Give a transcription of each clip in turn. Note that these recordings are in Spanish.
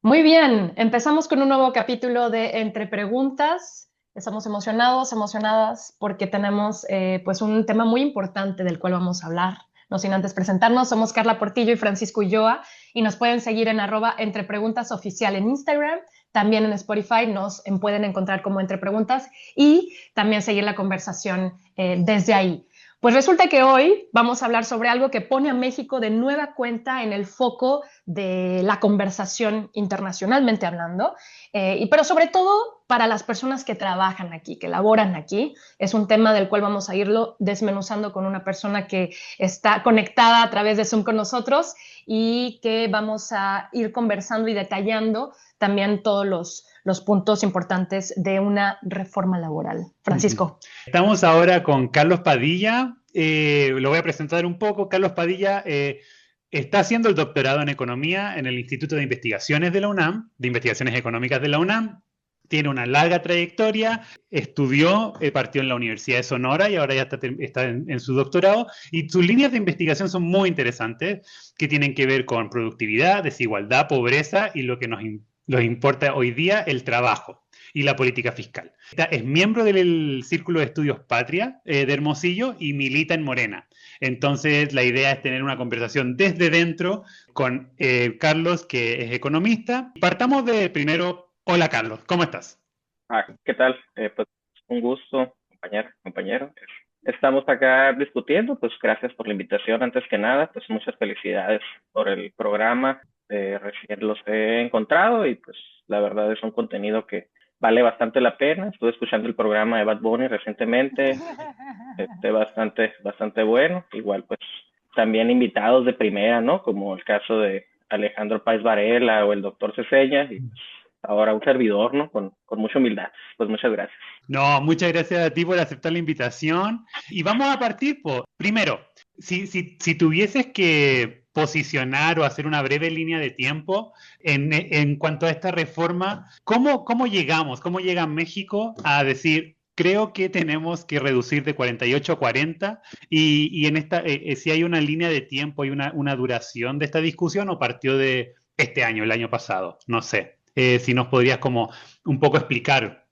Muy bien, empezamos con un nuevo capítulo de Entre Preguntas. Estamos emocionados, emocionadas porque tenemos pues un tema muy importante del cual vamos a hablar. No sin antes presentarnos, somos Carla Portillo y Francisco Ulloa y nos pueden seguir en @Entre Preguntas Oficial en Instagram. También en Spotify pueden encontrar como Entre Preguntas y también seguir la conversación desde ahí. Pues resulta que hoy vamos a hablar sobre algo que pone a México de nueva cuenta en el foco de la conversación internacionalmente hablando, pero sobre todo para las personas que trabajan aquí, que laboran aquí. Es un tema del cual vamos a irlo desmenuzando con una persona que está conectada a través de Zoom con nosotros y que vamos a ir conversando y detallando también todos los puntos importantes de una reforma laboral. Ujú. Francisco. Estamos ahora con Carlos Padilla. Lo voy a presentar un poco. Carlos Padilla está haciendo el doctorado en economía en el Instituto de Investigaciones de la UNAM, de Investigaciones Económicas de la UNAM. Tiene una larga trayectoria, estudió, partió en la Universidad de Sonora y ahora ya está en su doctorado. Y sus líneas de investigación son muy interesantes, que tienen que ver con productividad, desigualdad, pobreza y lo que nos importa hoy día, el trabajo y la política fiscal. Es miembro del Círculo de Estudios Patria de Hermosillo y milita en Morena. Entonces, la idea es tener una conversación desde dentro con Carlos, que es economista. Partamos de primero, hola Carlos, ¿cómo estás? ¿Qué tal? Pues un gusto, compañero. Estamos acá discutiendo, pues gracias por la invitación antes que nada, pues muchas felicidades por el programa, recién los he encontrado y pues la verdad es un contenido que vale bastante la pena. Estuve escuchando el programa de Bad Bunny recientemente, bastante bueno, igual pues también invitados de primera, ¿no? Como el caso de Alejandro Páez Varela o el doctor Ceseña, y pues, ahora un servidor, ¿no? Con mucha humildad. Pues muchas gracias. No, muchas gracias a ti por aceptar la invitación. Y vamos a partir por, primero, si tuvieses que posicionar o hacer una breve línea de tiempo en cuanto a esta reforma, ¿cómo llegamos? ¿Cómo llega México a decir, creo que tenemos que reducir de 48 a 40? Y en esta, si hay una línea de tiempo, hay una duración de esta discusión o partió de este año, el año pasado, no sé. Si nos podrías como un poco explicar.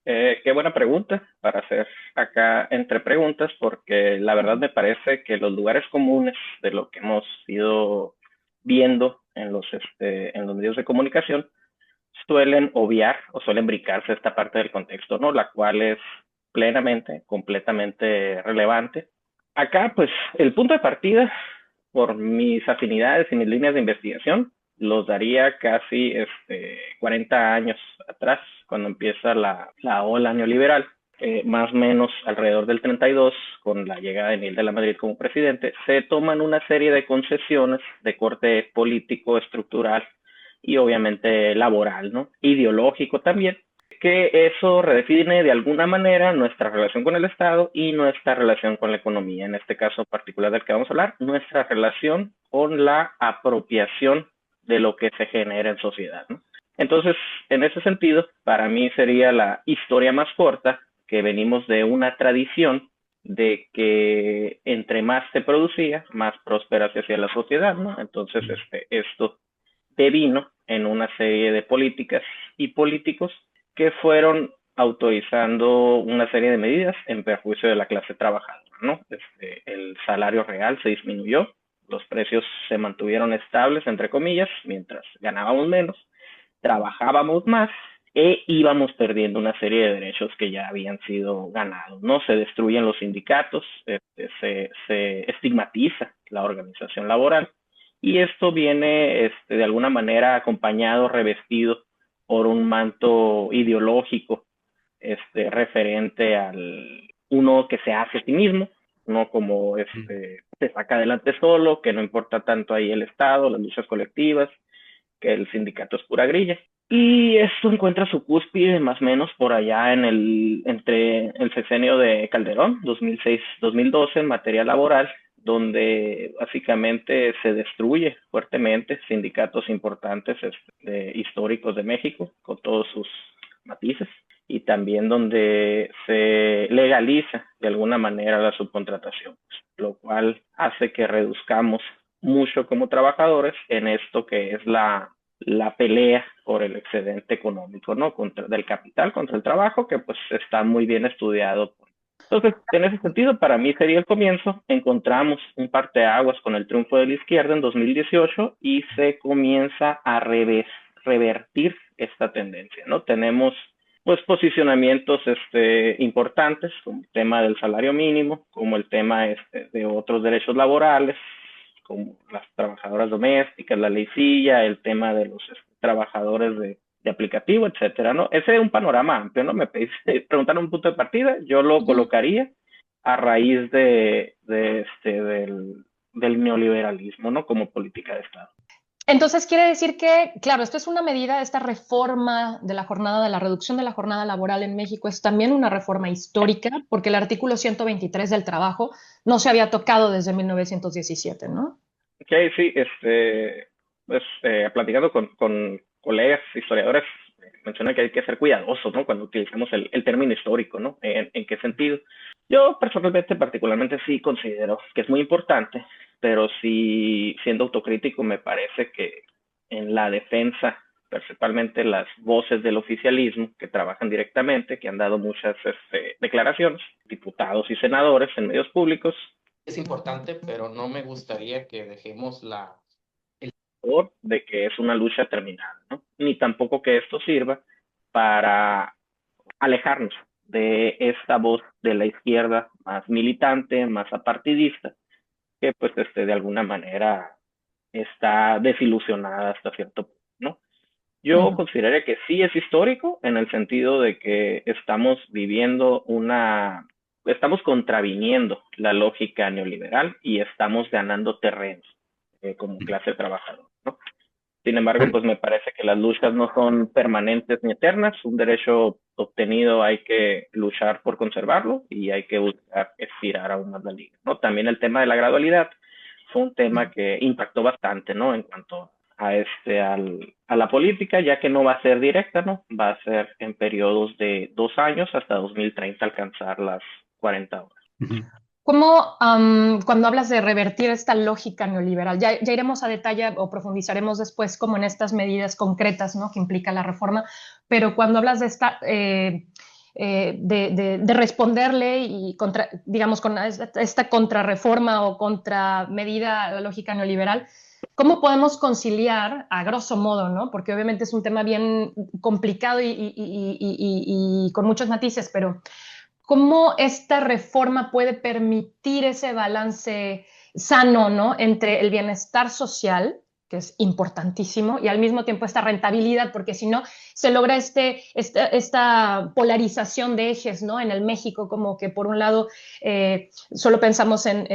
Qué buena pregunta para hacer acá entre preguntas, porque la verdad me parece que los lugares comunes de lo que hemos ido viendo en los medios de comunicación suelen obviar o suelen brincarse esta parte del contexto, ¿no? La cual es plenamente, completamente relevante. Acá, pues, el punto de partida, por mis afinidades y mis líneas de investigación, los daría casi 40 años atrás, cuando empieza la ola neoliberal, más o menos alrededor del 32, con la llegada de Miguel de la Madrid como presidente, se toman una serie de concesiones de corte político, estructural y obviamente laboral, ¿no? Ideológico también, que eso redefine de alguna manera nuestra relación con el Estado y nuestra relación con la economía. En este caso particular del que vamos a hablar, nuestra relación con la apropiación de lo que se genera en sociedad, ¿no? Entonces, en ese sentido, para mí sería la historia más corta, que venimos de una tradición de que entre más se producía, más próspera se hacía la sociedad, ¿no? Entonces, esto devino en una serie de políticas y políticos que fueron autorizando una serie de medidas en perjuicio de la clase trabajadora, ¿no? El salario real se disminuyó, los precios se mantuvieron estables, entre comillas, mientras ganábamos menos, trabajábamos más e íbamos perdiendo una serie de derechos que ya habían sido ganados, ¿no? Se destruyen los sindicatos, se estigmatiza la organización laboral y esto viene de alguna manera acompañado, revestido por un manto ideológico referente al uno que se hace a sí mismo, no como se saca adelante solo, que no importa tanto ahí el Estado, las luchas colectivas, que el sindicato es pura grilla. Y esto encuentra su cúspide más o menos por allá entre el sexenio de Calderón, 2006-2012, en materia laboral, donde básicamente se destruye fuertemente sindicatos importantes históricos de México, con todos sus matices, y también donde se legaliza de alguna manera la subcontratación, lo cual hace que reduzcamos mucho como trabajadores en esto que es la pelea por el excedente económico, ¿no? Del capital contra el trabajo, que pues está muy bien estudiado. Entonces, en ese sentido, para mí sería el comienzo. Encontramos un parteaguas con el triunfo de la izquierda en 2018 y se comienza a revertir esta tendencia, ¿no? Tenemos pues posicionamientos importantes, como el tema del salario mínimo, como el tema de otros derechos laborales, como las trabajadoras domésticas, la ley silla, el tema de los trabajadores de aplicativo, etcétera, ¿no? Ese es un panorama amplio, ¿no? Me pediste preguntar un punto de partida, yo lo colocaría a raíz del neoliberalismo, ¿no? Como política de Estado. Entonces quiere decir que, claro, esto es una medida, esta reforma de la jornada, de la reducción de la jornada laboral en México es también una reforma histórica, porque el artículo 123 del trabajo no se había tocado desde 1917, ¿no? Ok, sí, pues platicando con colegas historiadores, menciona que hay que ser cuidadosos, ¿no? Cuando utilizamos el término histórico, ¿no? ¿En qué sentido? Yo personalmente, particularmente, sí considero que es muy importante, pero sí, siendo autocrítico, me parece que en la defensa, principalmente las voces del oficialismo que trabajan directamente, que han dado muchas declaraciones, diputados y senadores en medios públicos, es importante, pero no me gustaría que dejemos de que es una lucha terminada, ¿no? Ni tampoco que esto sirva para alejarnos de esta voz de la izquierda más militante, más apartidista, que pues de alguna manera está desilusionada hasta cierto punto, ¿no? Yo consideraría que sí es histórico en el sentido de que estamos contraviniendo la lógica neoliberal y estamos ganando terrenos como clase trabajadora, ¿no? Sin embargo, pues me parece que las luchas no son permanentes ni eternas. Un derecho obtenido hay que luchar por conservarlo y hay que buscar estirar aún más la liga, ¿no? También el tema de la gradualidad fue un tema que impactó bastante, ¿no? En cuanto a la política, ya que no va a ser directa, ¿no? Va a ser en periodos de 2 años hasta 2030 alcanzar las 40 horas. ¿Cómo, cuando hablas de revertir esta lógica neoliberal, ya iremos a detalle o profundizaremos después como en estas medidas concretas, ¿no? Que implica la reforma, pero cuando hablas de esta, de responderle y digamos, con esta contrarreforma o contramedida a la lógica neoliberal, ¿cómo podemos conciliar, a grosso modo, ¿no? Porque obviamente es un tema bien complicado y con muchos matices, pero cómo esta reforma puede permitir ese balance sano, ¿no? Entre el bienestar social, que es importantísimo, y al mismo tiempo esta rentabilidad, porque si no, se logra esta polarización de ejes, ¿no? En el México, como que por un lado solo pensamos en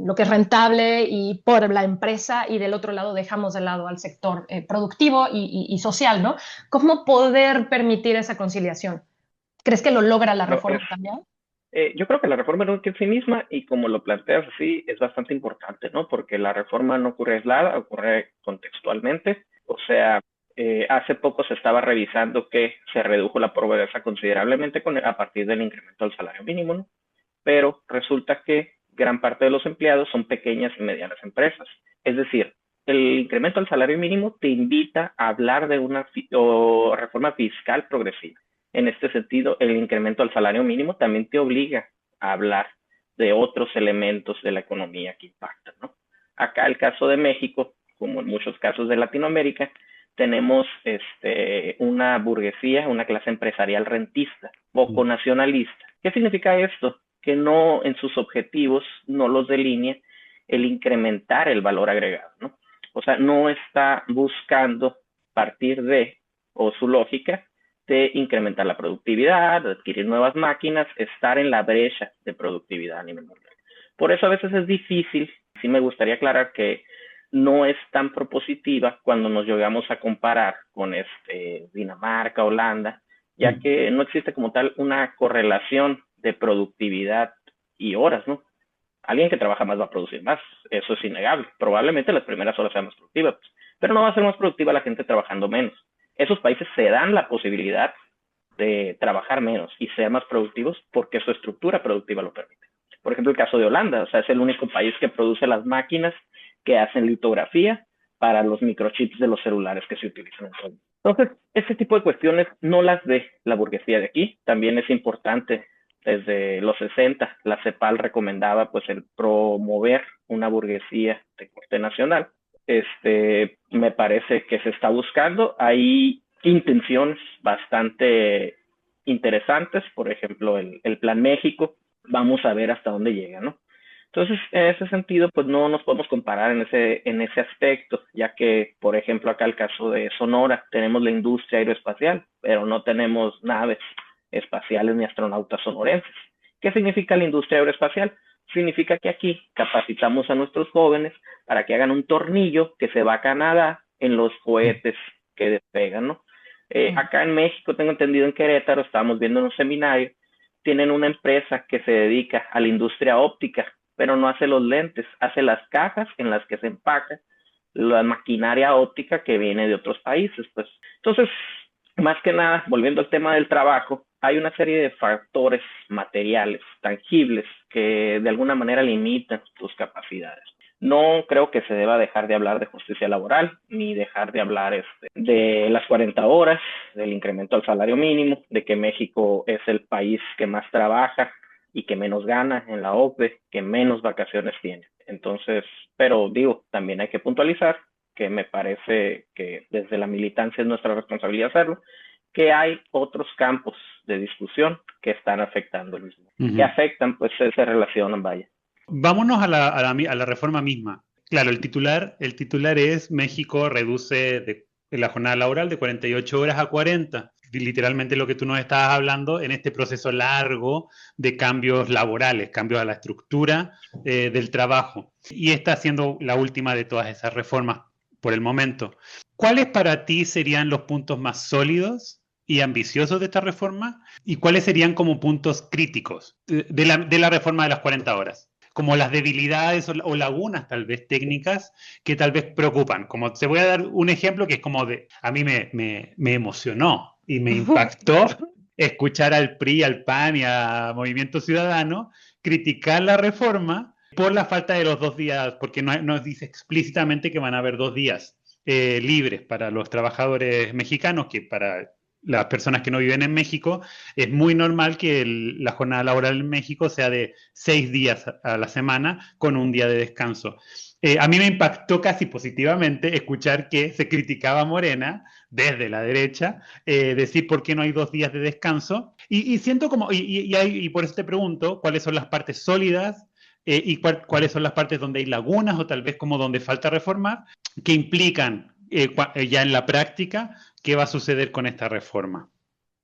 lo que es rentable y por la empresa, y del otro lado dejamos de lado al sector productivo y social, ¿no? ¿Cómo poder permitir esa conciliación? ¿Crees que lo logra la reforma también? Yo creo que la reforma no es en sí misma y como lo planteas así es bastante importante, ¿no? Porque la reforma no ocurre aislada, ocurre contextualmente. O sea, hace poco se estaba revisando que se redujo la pobreza considerablemente a partir del incremento del salario mínimo, ¿no? Pero resulta que gran parte de los empleados son pequeñas y medianas empresas. Es decir, el incremento del salario mínimo te invita a hablar de una reforma fiscal progresiva. En este sentido, el incremento al salario mínimo también te obliga a hablar de otros elementos de la economía que impactan, ¿no? Acá el caso de México, como en muchos casos de Latinoamérica, tenemos una burguesía, una clase empresarial rentista, poco nacionalista. ¿Qué significa esto? Que no en sus objetivos no los delinea el incrementar el valor agregado, ¿no? O sea, no está buscando partir de, o su lógica, de incrementar la productividad, de adquirir nuevas máquinas, estar en la brecha de productividad a nivel mundial. Por eso a veces es difícil, sí me gustaría aclarar que no es tan propositiva cuando nos llegamos a comparar con Dinamarca, Holanda, ya que no existe como tal una correlación de productividad y horas, ¿no? Alguien que trabaja más va a producir más, eso es innegable. Probablemente las primeras horas sean más productivas, pero no va a ser más productiva la gente trabajando menos. Esos países se dan la posibilidad de trabajar menos y ser más productivos porque su estructura productiva lo permite. Por ejemplo, el caso de Holanda, o sea, es el único país que produce las máquinas que hacen litografía para los microchips de los celulares que se utilizan. Entonces, ese tipo de cuestiones no las ve la burguesía de aquí. También es importante, desde los 60, la CEPAL recomendaba pues el promover una burguesía de corte nacional. Me parece que se está buscando. Hay intenciones bastante interesantes, por ejemplo, el Plan México. Vamos a ver hasta dónde llega, ¿no? Entonces, en ese sentido, pues no nos podemos comparar en ese aspecto, ya que, por ejemplo, acá el caso de Sonora, tenemos la industria aeroespacial, pero no tenemos naves espaciales ni astronautas sonorenses. ¿Qué significa la industria aeroespacial? Significa que aquí capacitamos a nuestros jóvenes para que hagan un tornillo que se va a Canadá en los cohetes que despegan, ¿no? Acá en México, tengo entendido en Querétaro, estábamos viendo en un seminario, tienen una empresa que se dedica a la industria óptica, pero no hace los lentes, hace las cajas en las que se empaca la maquinaria óptica que viene de otros países, pues. Entonces, más que nada, volviendo al tema del trabajo, hay una serie de factores materiales, tangibles, que de alguna manera limitan tus capacidades. No creo que se deba dejar de hablar de justicia laboral, ni dejar de hablar de las 40 horas, del incremento al salario mínimo, de que México es el país que más trabaja y que menos gana en la OCDE, que menos vacaciones tiene. Entonces, pero digo, también hay que puntualizar que me parece que desde la militancia es nuestra responsabilidad hacerlo, que hay otros campos de discusión que están afectando el mismo, que afectan, pues se relacionan, vaya. Vámonos a la reforma misma. Claro, el titular es México reduce la jornada laboral de 48 horas a 40. Literalmente lo que tú nos estabas hablando en este proceso largo de cambios laborales, cambios a la estructura del trabajo. Y esta siendo la última de todas esas reformas por el momento. ¿Cuáles para ti serían los puntos más sólidos y ambiciosos de esta reforma? ¿Y cuáles serían como puntos críticos de la reforma de las 40 horas? Como las debilidades o lagunas tal vez técnicas que tal vez preocupan. Como te voy a dar un ejemplo que es como a mí me emocionó y me impactó escuchar al PRI, al PAN y a Movimiento Ciudadano criticar la reforma por la falta de los 2 días, porque no dice explícitamente que van a haber 2 días libres para los trabajadores mexicanos, que para las personas que no viven en México, es muy normal que la jornada laboral en México sea de 6 días a la semana con un día de descanso. A mí me impactó casi positivamente escuchar que se criticaba a Morena desde la derecha, decir por qué no hay 2 días de descanso. Y siento como, y por eso te pregunto, ¿cuáles son las partes sólidas y cuáles son las partes donde hay lagunas o tal vez como donde falta reformar, que implican ya en la práctica qué va a suceder con esta reforma?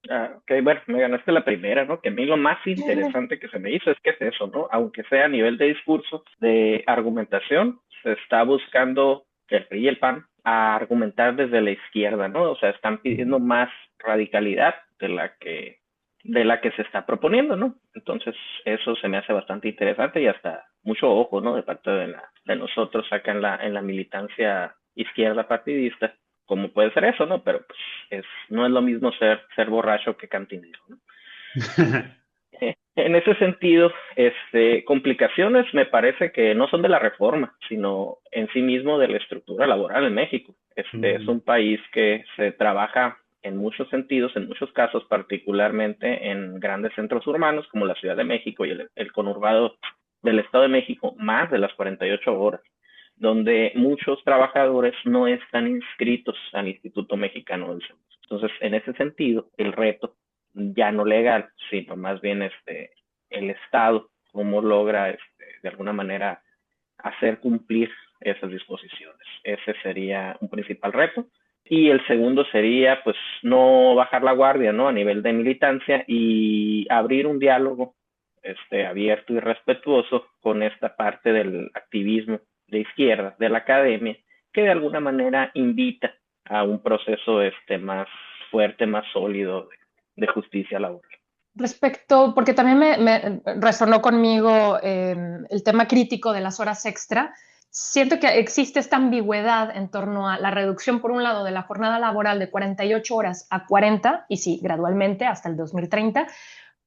Ok, bueno, me ganaste la primera, ¿no? Que a mí lo más interesante que se me hizo es que es eso, ¿no? Aunque sea a nivel de discurso, de argumentación, se está buscando el PRI y el PAN a argumentar desde la izquierda, ¿no? O sea, están pidiendo más radicalidad de la que se está proponiendo, ¿no? Entonces, eso se me hace bastante interesante y hasta mucho ojo, ¿no? De parte de nosotros acá en la militancia izquierda partidista, como puede ser eso, ¿no? Pero pues no es lo mismo ser borracho que cantinero, ¿no? En ese sentido, complicaciones me parece que no son de la reforma, sino en sí mismo de la estructura laboral en México. Es un país que se trabaja en muchos sentidos, en muchos casos, particularmente en grandes centros urbanos como la Ciudad de México y el conurbado del Estado de México, más de las 48 horas, donde muchos trabajadores no están inscritos al Instituto Mexicano del Seguro. Entonces, en ese sentido, el reto ya no legal, sino más bien el Estado, cómo logra de alguna manera hacer cumplir esas disposiciones. Ese sería un principal reto. Y el segundo sería, pues, no bajar la guardia, ¿no? A nivel de militancia y abrir un diálogo abierto y respetuoso con esta parte del activismo de izquierda, de la academia, que de alguna manera invita a un proceso más fuerte, más sólido de justicia laboral. Respecto, porque también me resonó conmigo el tema crítico de las horas extra. Siento que existe esta ambigüedad en torno a la reducción, por un lado, de la jornada laboral de 48 horas a 40, y sí, gradualmente hasta el 2030,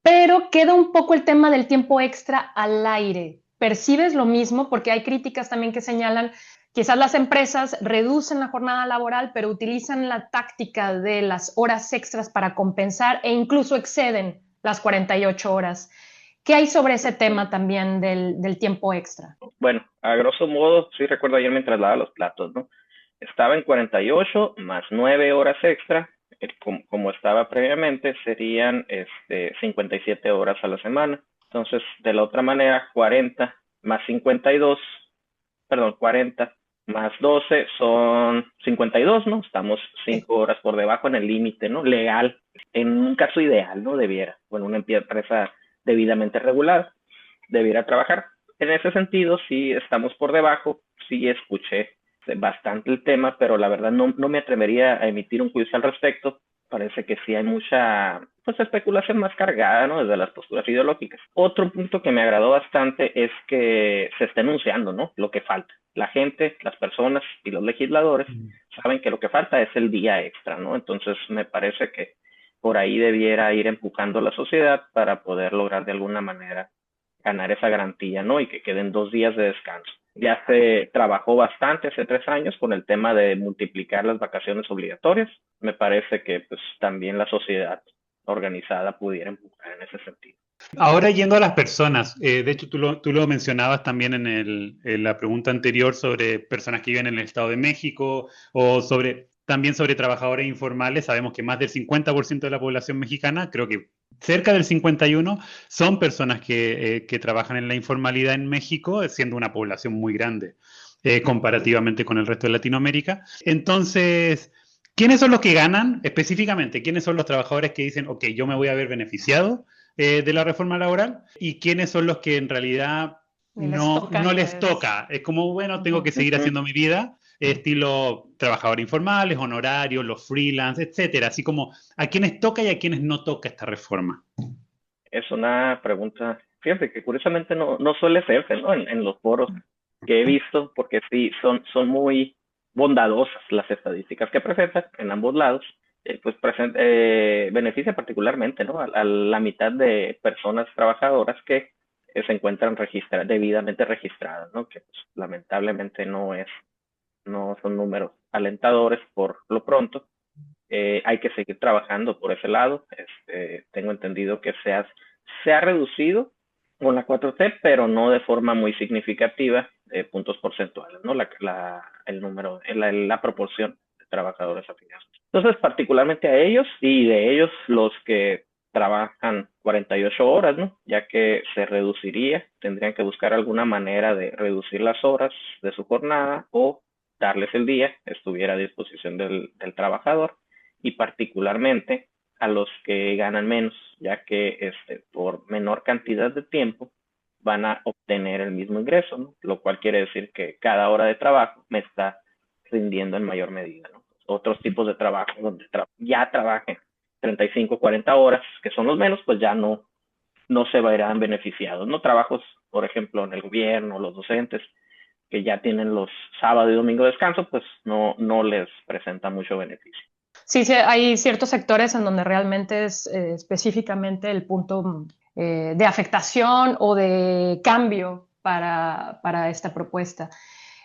pero queda un poco el tema del tiempo extra al aire. ¿Percibes lo mismo? Porque hay críticas también que señalan quizás las empresas reducen la jornada laboral, pero utilizan la táctica de las horas extras para compensar e incluso exceden las 48 horas. ¿Qué hay sobre ese tema también del tiempo extra? Bueno, a grosso modo, sí recuerdo ayer mientras lavaba los platos, ¿no? Estaba en 48 más 9 horas extra, como estaba previamente, serían 57 horas a la semana. Entonces, de la otra manera, 40 más 52, perdón, 40 más 12 son 52, ¿no? Estamos 5 horas por debajo en el límite, ¿no? Legal. En un caso ideal, ¿no? Debiera, bueno, una empresa debidamente regulada debiera trabajar. En ese sentido, sí estamos por debajo, sí escuché bastante el tema, pero la verdad no me atrevería a emitir un juicio al respecto. Parece que sí hay mucha pues especulación más cargada, ¿no? Desde las posturas ideológicas. Otro punto que me agradó bastante es que se está enunciando, ¿no? Lo que falta. La gente, las personas y los legisladores saben que lo que falta es el día extra, ¿no? Entonces me parece que por ahí debiera ir empujando la sociedad para poder lograr de alguna manera ganar esa garantía, ¿no? Y que queden 2 días de descanso. Ya se trabajó bastante hace 3 años con el tema de multiplicar las vacaciones obligatorias. Me parece que pues también la sociedad organizada pudiera empujar en ese sentido. Ahora yendo a las personas, de hecho tú lo mencionabas también en la pregunta anterior sobre personas que viven en el Estado de México o también sobre trabajadores informales. Sabemos que más del 50% de la población mexicana, creo que cerca del 51%, son personas que trabajan en la informalidad en México, siendo una población muy grande comparativamente con el resto de Latinoamérica. Entonces, ¿quiénes son los que ganan específicamente? ¿Quiénes son los trabajadores que dicen, ok, yo me voy a ver beneficiado de la reforma laboral? ¿Y quiénes son los que en realidad no les toca? Es como, bueno, tengo que seguir haciendo mi vida, estilo trabajadores informales, honorarios, los freelance, etcétera. Así como a quienes toca y a quienes no toca esta reforma. Es una pregunta, fíjate que curiosamente no suele serse, ¿no? En los foros que he visto, porque sí, son muy bondadosas las estadísticas que presentan en ambos lados, pues beneficia particularmente, ¿no? A la mitad de personas trabajadoras que se encuentran debidamente registradas, ¿no? Que pues, lamentablemente no son números alentadores por lo pronto. Hay que seguir trabajando por ese lado. Tengo entendido que se ha reducido con la 4T, pero no de forma muy significativa, puntos porcentuales, ¿no? El número, la proporción de trabajadores afiliados. Entonces, particularmente a ellos y de ellos los que trabajan 48 horas, ¿no? Ya que se reduciría, tendrían que buscar alguna manera de reducir las horas de su jornada o darles el día, estuviera a disposición del trabajador, y particularmente a los que ganan menos, ya que por menor cantidad de tiempo van a obtener el mismo ingreso, ¿no? Lo cual quiere decir que cada hora de trabajo me está rindiendo en mayor medida, ¿no? Otros tipos de trabajo donde ya trabajen 35, 40 horas, que son los menos, pues ya no se verán beneficiados, ¿no? Trabajos, por ejemplo, en el gobierno, los docentes, que ya tienen los sábado y domingo de descanso, pues no les presenta mucho beneficio. Sí, sí, hay ciertos sectores en donde realmente es específicamente el punto de afectación o de cambio para esta propuesta.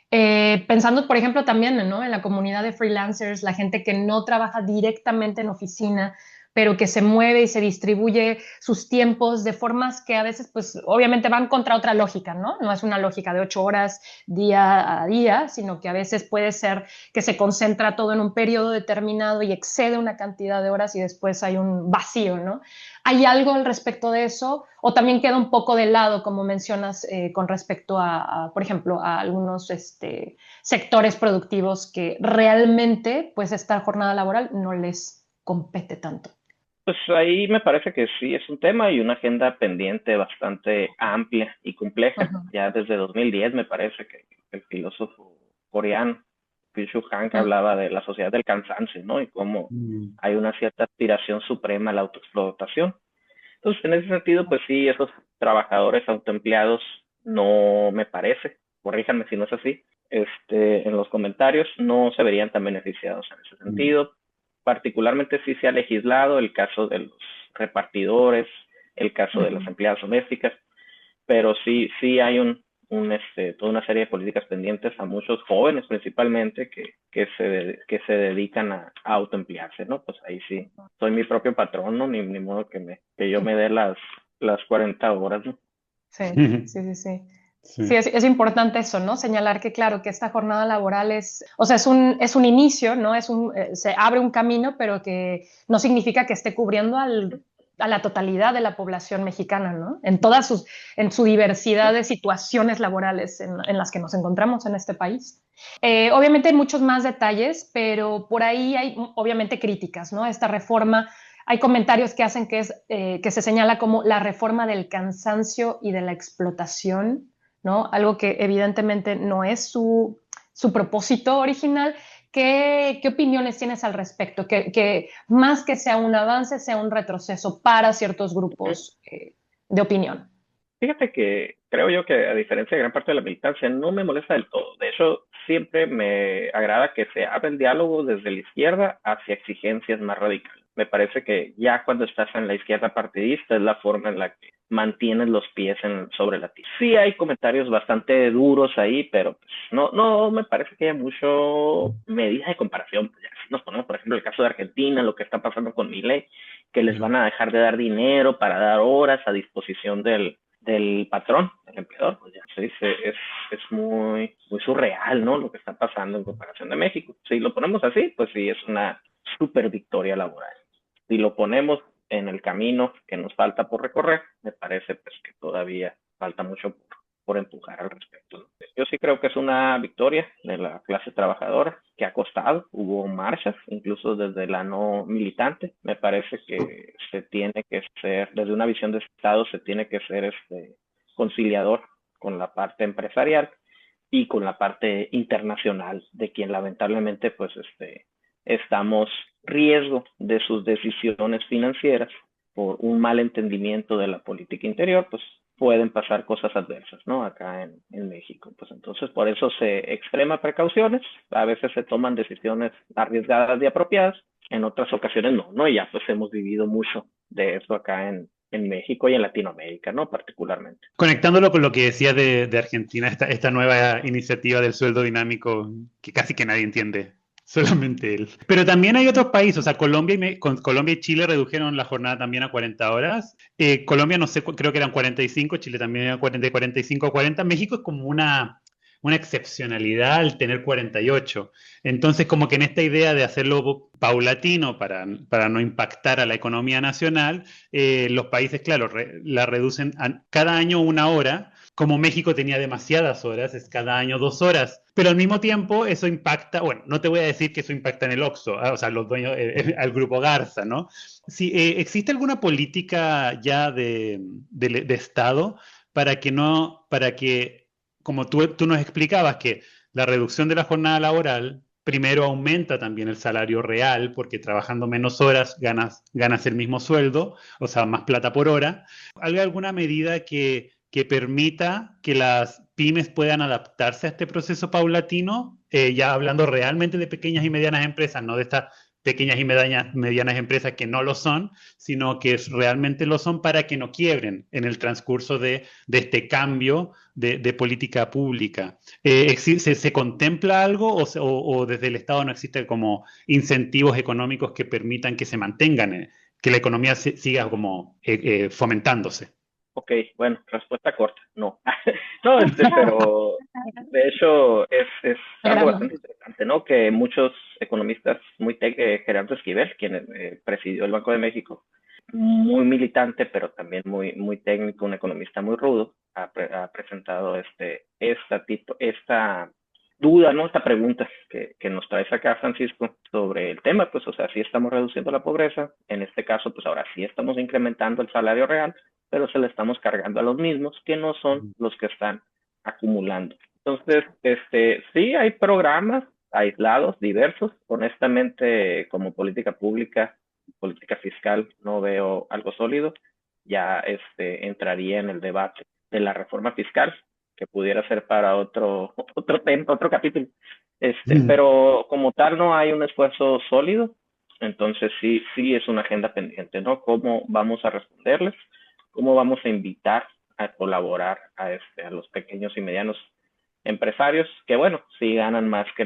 Pensando, por ejemplo, también, ¿no? En la comunidad de freelancers, la gente que no trabaja directamente en oficina, pero que se mueve y se distribuye sus tiempos de formas que a veces, pues, obviamente van contra otra lógica, ¿no? No es una lógica de 8 horas día a día, sino que a veces puede ser que se concentra todo en un periodo determinado y excede una cantidad de horas y después hay un vacío, ¿no? ¿Hay algo al respecto de eso? ¿O también queda un poco de lado, como mencionas, con respecto por ejemplo, a algunos sectores productivos que realmente, pues, esta jornada laboral no les compete tanto? Pues ahí me parece que sí es un tema y una agenda pendiente bastante amplia y compleja. Uh-huh. Ya desde 2010 me parece que el filósofo coreano Byung-Chul Han Uh-huh. hablaba de la sociedad del cansancio, ¿no? Y cómo hay una cierta aspiración suprema a la autoexplotación. Entonces, en ese sentido, pues sí, esos trabajadores autoempleados no me parece, corríjanme si no es así, en los comentarios no se verían tan beneficiados en ese sentido. Particularmente sí se ha legislado el caso de los repartidores, el caso de las empleadas domésticas, pero sí hay toda una serie de políticas pendientes a muchos jóvenes principalmente que se dedican a autoemplearse, ¿no? Pues ahí sí, soy mi propio patrón, ¿no? Ni modo que yo me dé las 40 horas, ¿no? Sí, sí, sí, sí. Sí, Sí. es importante eso, ¿no? Señalar que, claro, que esta jornada laboral es, o sea, es un inicio, ¿no? Se abre un camino, pero que no significa que esté cubriendo a la totalidad de la población mexicana, ¿no? En su diversidad de situaciones laborales en las que nos encontramos en este país. Obviamente hay muchos más detalles, pero por ahí hay, obviamente, críticas, ¿no? Esta reforma, hay comentarios que hacen que se señala como la reforma del cansancio y de la explotación, ¿no? Algo que evidentemente no es su propósito original. ¿Qué opiniones tienes al respecto? Que más que sea un avance, sea un retroceso para ciertos grupos de opinión. Fíjate que creo yo que a diferencia de gran parte de la militancia, no me molesta del todo. De hecho, siempre me agrada que se abra el diálogo desde la izquierda hacia exigencias más radicales. Me parece que ya cuando estás en la izquierda partidista es la forma en la que mantienes los pies sobre la tierra. Sí hay comentarios bastante duros ahí, pero pues, no me parece que haya mucho medida de comparación. Pues ya, si nos ponemos, por ejemplo, el caso de Argentina, lo que está pasando con Milei, que les van a dejar de dar dinero para dar horas a disposición del patrón, del empleador, pues ya se dice, es muy surreal, ¿no? Lo que está pasando en comparación de México. Si lo ponemos así, pues sí, es una super victoria laboral. Si lo ponemos en el camino que nos falta por recorrer, me parece pues que todavía falta mucho por empujar al respecto, ¿no? Yo sí creo que es una victoria de la clase trabajadora que ha costado, hubo marchas, incluso desde la no militante. Me parece que se tiene que ser, desde una visión de Estado, se tiene que ser conciliador con la parte empresarial y con la parte internacional de quien lamentablemente pues estamos riesgo de sus decisiones financieras por un mal entendimiento de la política interior, pues pueden pasar cosas adversas, ¿no? Acá en México. Pues entonces por eso se extrema precauciones, a veces se toman decisiones arriesgadas y apropiadas, en otras ocasiones no, ¿no? Y ya pues hemos vivido mucho de eso acá en México y en Latinoamérica, ¿no? Particularmente. Conectándolo con lo que decías de Argentina, esta nueva iniciativa del sueldo dinámico que casi que nadie entiende, solamente él. Pero también hay otros países, o sea, Colombia y Chile redujeron la jornada también a 40 horas. Colombia, no sé, creo que eran 45, Chile también era 40, de 45 a 40. México es como una excepcionalidad al tener 48. Entonces, como que en esta idea de hacerlo paulatino para no impactar a la economía nacional, los países, claro, la reducen cada año una hora. Como México tenía demasiadas horas, es cada año 2 horas. Pero al mismo tiempo eso impacta, bueno, no te voy a decir que eso impacta en el Oxxo, o sea, los dueños, al grupo Garza, ¿no? Si existe alguna política ya de Estado para que, como tú nos explicabas, que la reducción de la jornada laboral primero aumenta también el salario real, porque trabajando menos horas ganas el mismo sueldo, o sea, más plata por hora. ¿Hay alguna medida que permita que las pymes puedan adaptarse a este proceso paulatino? Ya hablando realmente de pequeñas y medianas empresas, no de estas pequeñas y medianas empresas que no lo son, sino que realmente lo son para que no quiebren en el transcurso de este cambio de política pública. ¿Se contempla algo o desde el Estado no existen como incentivos económicos que permitan que se mantengan, que la economía siga como fomentándose? Ok, bueno, respuesta corta, no. No, pero de hecho es algo bastante interesante, ¿no? Que muchos economistas, Gerardo Esquivel, quien presidió el Banco de México, muy militante, pero también muy técnico, un economista muy rudo, ha presentado esta duda, ¿no? Esta pregunta que nos traes acá, Francisco, sobre el tema, pues, o sea, sí estamos reduciendo la pobreza, en este caso, pues ahora sí estamos incrementando el salario real, pero se le estamos cargando a los mismos que no son los que están acumulando. Entonces, sí hay programas aislados, diversos. Honestamente, como política pública, política fiscal, no veo algo sólido. Ya entraría en el debate de la reforma fiscal, que pudiera ser para otro tema, otro capítulo. Pero como tal no hay un esfuerzo sólido, entonces sí es una agenda pendiente, ¿no? ¿Cómo vamos a responderles? ¿Cómo vamos a invitar a colaborar a los pequeños y medianos empresarios, que bueno, sí ganan más que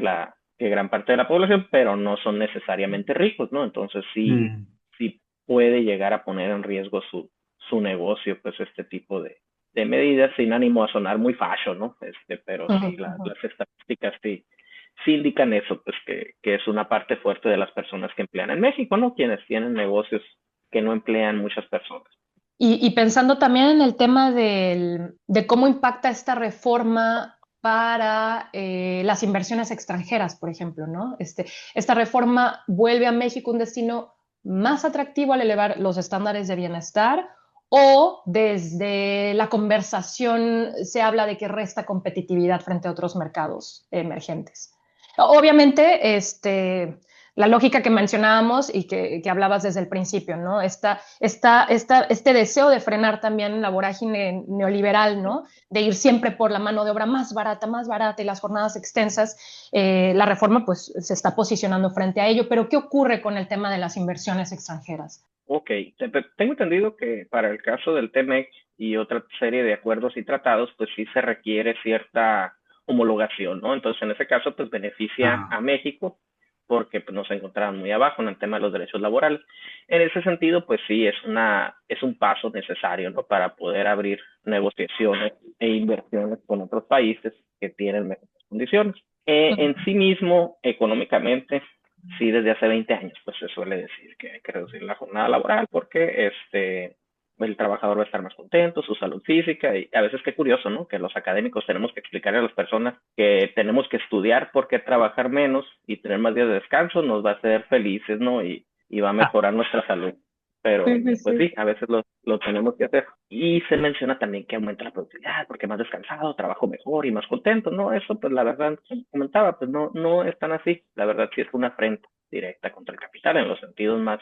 gran parte de la población, pero no son necesariamente ricos, ¿no? Entonces Mm. sí puede llegar a poner en riesgo su negocio, pues este tipo de medidas, sin ánimo a sonar muy fashion, ¿no? Pero Ujú, sí, ujú. las estadísticas sí indican eso, pues que es una parte fuerte de las personas que emplean en México, ¿no? Quienes tienen negocios que no emplean muchas personas. Y pensando también en el tema de cómo impacta esta reforma para las inversiones extranjeras, por ejemplo, ¿no? Esta reforma vuelve a México un destino más atractivo al elevar los estándares de bienestar, o desde la conversación se habla de que resta competitividad frente a otros mercados emergentes. Obviamente, la lógica que mencionábamos y que hablabas desde el principio, ¿no? Este deseo de frenar también la vorágine neoliberal, ¿no? De ir siempre por la mano de obra más barata y las jornadas extensas. La reforma pues se está posicionando frente a ello, pero ¿qué ocurre con el tema de las inversiones extranjeras? Ok, tengo entendido que para el caso del TEMEC y otra serie de acuerdos y tratados, pues sí se requiere cierta homologación, ¿no? Entonces, en ese caso, pues beneficia Ah, a México porque pues, nos encontraban muy abajo en el tema de los derechos laborales. En ese sentido, pues sí, es un paso necesario, ¿no? Para poder abrir negociaciones e inversiones con otros países que tienen mejores condiciones. En sí mismo, económicamente, sí, desde hace 20 años, pues se suele decir que hay que reducir la jornada laboral porque el trabajador va a estar más contento, su salud física, y a veces qué curioso, ¿no? Que los académicos tenemos que explicarle a las personas que tenemos que estudiar por qué trabajar menos y tener más días de descanso nos va a hacer felices, ¿no? Y va a ah, mejorar nuestra salud. Pero, Sí, sí, pues sí. sí, a veces lo tenemos que hacer. Y se menciona también que aumenta la productividad porque más descansado, trabajo mejor y más contento. No, eso pues la verdad, como comentaba, pues no es tan así. La verdad sí es una afrenta directa contra el capital en los sentidos más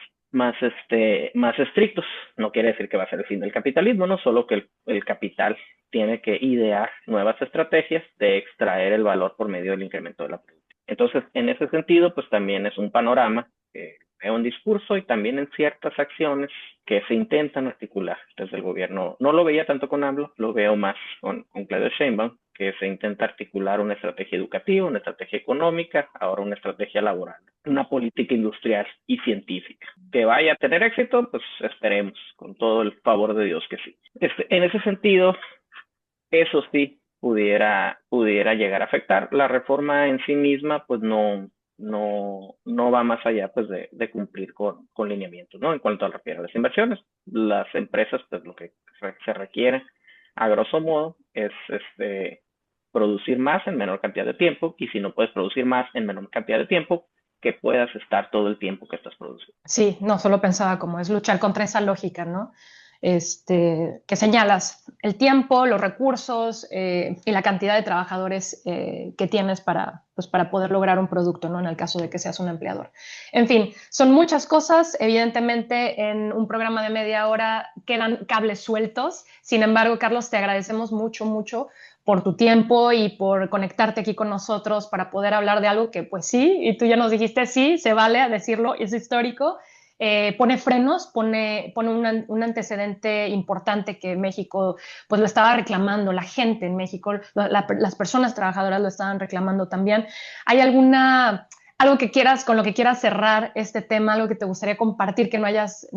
estrictos. No quiere decir que va a ser el fin del capitalismo, no, solo que el capital tiene que idear nuevas estrategias de extraer el valor por medio del incremento de la productividad. Entonces, en ese sentido, pues también es un panorama que veo un discurso y también en ciertas acciones que se intentan articular desde el gobierno. No lo veía tanto con AMLO, lo veo más con Claudio Sheinbaum, que se intenta articular una estrategia educativa, una estrategia económica, ahora una estrategia laboral, una política industrial y científica. Que vaya a tener éxito, pues esperemos, con todo el favor de Dios que sí. En ese sentido, eso sí pudiera llegar a afectar. La reforma en sí misma, pues no va más allá pues de cumplir con lineamientos, ¿no? En cuanto al refiere a las inversiones, las empresas, pues lo que se requiere, a grosso modo, es producir más en menor cantidad de tiempo, y si no puedes producir más en menor cantidad de tiempo, que puedas estar todo el tiempo que estás produciendo. Sí, no, solo pensaba como es luchar contra esa lógica, ¿no? Que señalas el tiempo, los recursos y la cantidad de trabajadores que tienes pues, para poder lograr un producto, ¿no? En el caso de que seas un empleador. En fin, son muchas cosas. Evidentemente, en un programa de media hora quedan cables sueltos. Sin embargo, Carlos, te agradecemos mucho, mucho por tu tiempo y por conectarte aquí con nosotros para poder hablar de algo que pues sí, y tú ya nos dijiste, sí, se vale a decirlo, es histórico. Pone frenos, pone un antecedente importante que México pues lo estaba reclamando, la gente en México, las personas trabajadoras lo estaban reclamando también. ¿Hay algo que quieras, con lo que quieras cerrar este tema, algo que te gustaría compartir que no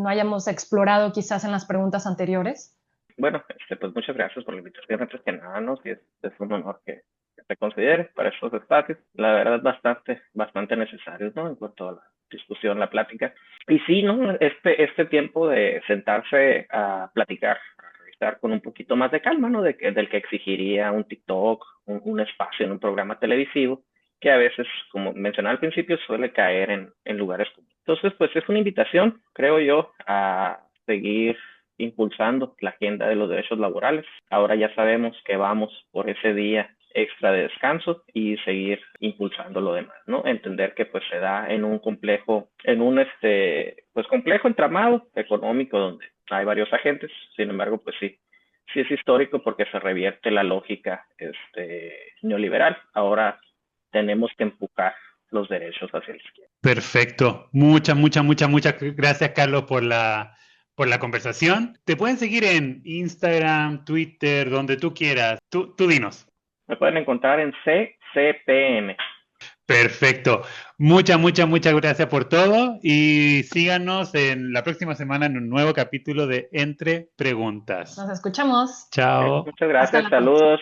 hayamos explorado quizás en las preguntas anteriores? Bueno, pues muchas gracias por la invitación, antes que nada, ¿no? Sí, es un honor que te considere para estos espacios. La verdad, bastante necesarios, ¿no? En cuanto a la discusión, la plática. Y sí, ¿no? Este tiempo de sentarse a platicar, a revisar con un poquito más de calma, ¿no? Del que exigiría un TikTok, un espacio en un programa televisivo, que a veces, como mencionaba al principio, suele caer en lugares comunes. Entonces, pues es una invitación, creo yo, a seguir impulsando la agenda de los derechos laborales. Ahora ya sabemos que vamos por ese día extra de descanso y seguir impulsando lo demás, ¿no? Entender que pues se da en un complejo entramado económico donde hay varios agentes. Sin embargo, pues sí es histórico porque se revierte la lógica neoliberal. Ahora tenemos que empujar los derechos hacia la izquierda. perfecto. Muchas gracias, Carlos, por la conversación. Te pueden seguir en Instagram, Twitter, donde tú quieras. Tú dinos. Me pueden encontrar en CCPM. Perfecto. Muchas gracias por todo y síganos en la próxima semana en un nuevo capítulo de Entre Preguntas. Nos escuchamos. Chao. Muchas Hasta gracias, la próxima. saludos.